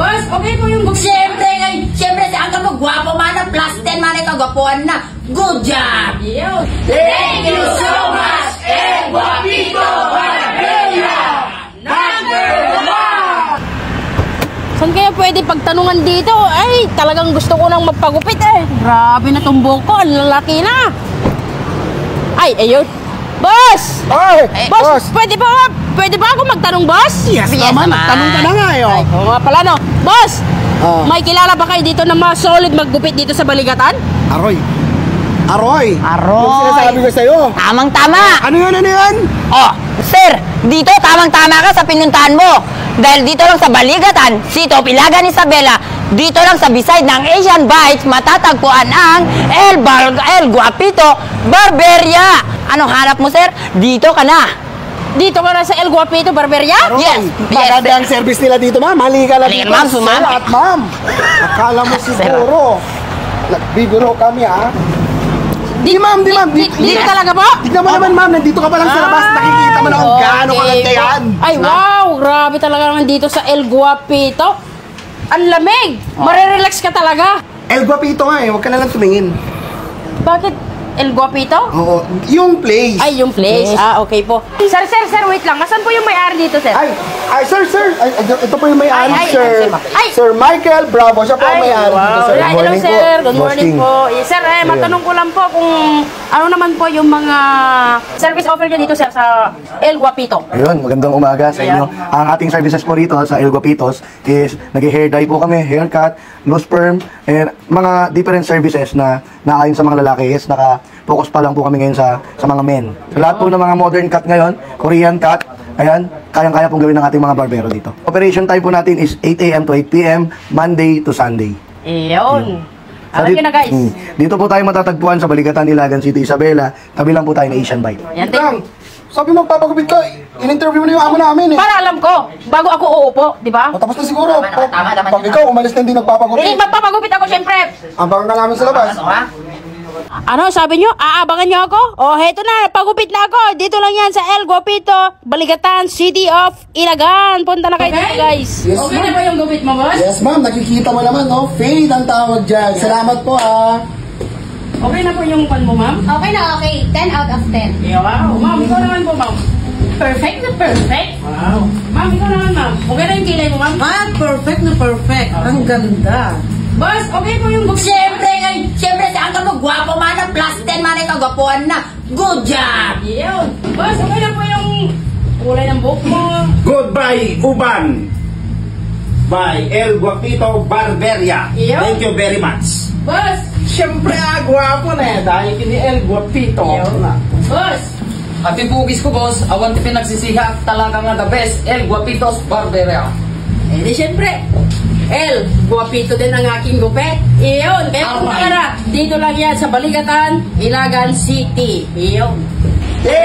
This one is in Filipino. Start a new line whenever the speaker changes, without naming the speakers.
Boss, okay po yung gupit.
Siyempre, saan ka mo? Gwapo man na, plus 10 man na kagwapuan na. Good job!
Yun.
Thank you so much, El Guapito Barberia! Number 1!
Saan kaya pwede pagtanungan dito? Ay, talagang gusto ko nang magpagupit eh. Grabe na tong buhok ko, ang lalaki na. Ay, ayun. Boss!
Ay,
Boss, pwede ba ako magtanong, boss?
Yes naman, tanong ka na nga eh.
Ay, oo nga pala no. Boss, may kilala ba kayo dito na mga solid maggupit dito sa Baligatan?
Aroy.
Aroy!
Yung sinasabi ko sa'yo.
Tamang-tama!
Ano yan?
Oh, sir, dito tamang-tama ka sa pinuntahan mo. Dahil dito lang sa Baligatan, Sito Pilagan Isabela, dito lang sa beside ng Asian Bites, matatagpuan ang El Guapito Barberia. Anong hanap mo, sir? Dito ka na.
Dito ka na sa El Guapito Barberia?
Aroy,
Yes.
maganda ang service nila dito, ma'am. Halika lang
Halika,
dito.
ma'am, sumama.
Sir at ma'am. Akala mo siguro. Nagbibiro kami, ha? Di, ma'am.
Dito talaga po?
Tignan mo naman, ma'am. Nandito ka pa lang sa labas. Nakikita mo na kung gaano kalanta yan.
Ay, wow! Grabe talaga naman dito sa El Guapito. Ang lamig! Marirelax ka talaga.
El Guapito nga eh. Huwag ka na lang tumingin.
Bakit El Guapito?
Oo. Yung place.
Ay, yung place.
Yes.
Okay po. Sir, wait lang. Asan po yung may-ari dito, sir?
Ay, sir. Ay, ito po yung may-ari,
Ay,
sir.
ay.
Sir Michael Bravo. Siya po ang may-ari dito, sir.
Ay, hello, sir. Good morning po. Yes, sir,
Ayun.
matanong ko lang po kung ano naman po yung mga service offer niya dito, sir, sa El Guapito.
Ayun, magandang umaga sa inyo. Ang ating services po rito sa El Guapitos is nag-hair dye po kami, haircut, nose perm, and mga different services na naayon sa mga lalaki. Yes, naka-focus pa lang po kami ngayon sa mga men. Sa lahat po ng mga modern cut ngayon, Korean cut, ayan, kayang-kaya pong gawin ng ating mga barbero dito. Operation time po natin is 8 a.m. to 8 p.m. Monday to Sunday.
Iyon. Alam nyo na, guys.
Dito po tayo matatagpuan sa Baligatan, Ilagan City, Isabela. Tabi lang po tayo na Asian Bite.
Yan,
Sabi mo magpapagupit ka, in-interview mo na yung amo namin eh.
para alam ko, bago ako uupo, di ba?
O, tapos na siguro.
Tama.
Pag ikaw, umalis na hindi nagpapagupit.
Magpapagupit ako, syempre.
Abangan ka namin sa labas.
Ano, sabi nyo? Aabangan nyo ako? Oh, heto na, pagupit na ako. Dito lang yan sa El Guapito, Baligatan, City of Ilagan. Punta na kayo dito, guys.
Yes,
Okay na ba yung gupit mo, boss?
Yes, ma'am. Nakikita mo naman, no? Fade ang tawag dyan. Salamat po, ah.
Okay na po yung pan mo, ma'am?
Okay na, okay. 10 out of 10.
Wow, ma'am, ikaw naman po, ma'am. Perfect na perfect. Wow. Ma'am, ikaw naman, ma'am. Okay na yung kilay mo, ma'am?
Perfect na perfect. Ang ganda.
Boss, okay po yung gupit.
Siyempre, saan ka mo? Gwapo man na, plus 10 man na kagwapuan na. Good job!
Yun. Boss, okay na po yung kulay ng buhok mo.
Goodbye, Uban! By El Guapito Barberia.
Iyo.
Thank you very much.
Boss!
Siyempre, gwapo na eh. Dahil kini El Guapito.
Boss!
Ati bugis ko, boss. Awan ti pinagsisiha. Talaga nga the best. El Guapitos Barberia.
Eh di syempre, El, Guapito din ang aking gupit. Iyon, kaya punta ka na. Dito lang yan sa Baligatan, Ilagan City. Iyon.
Thank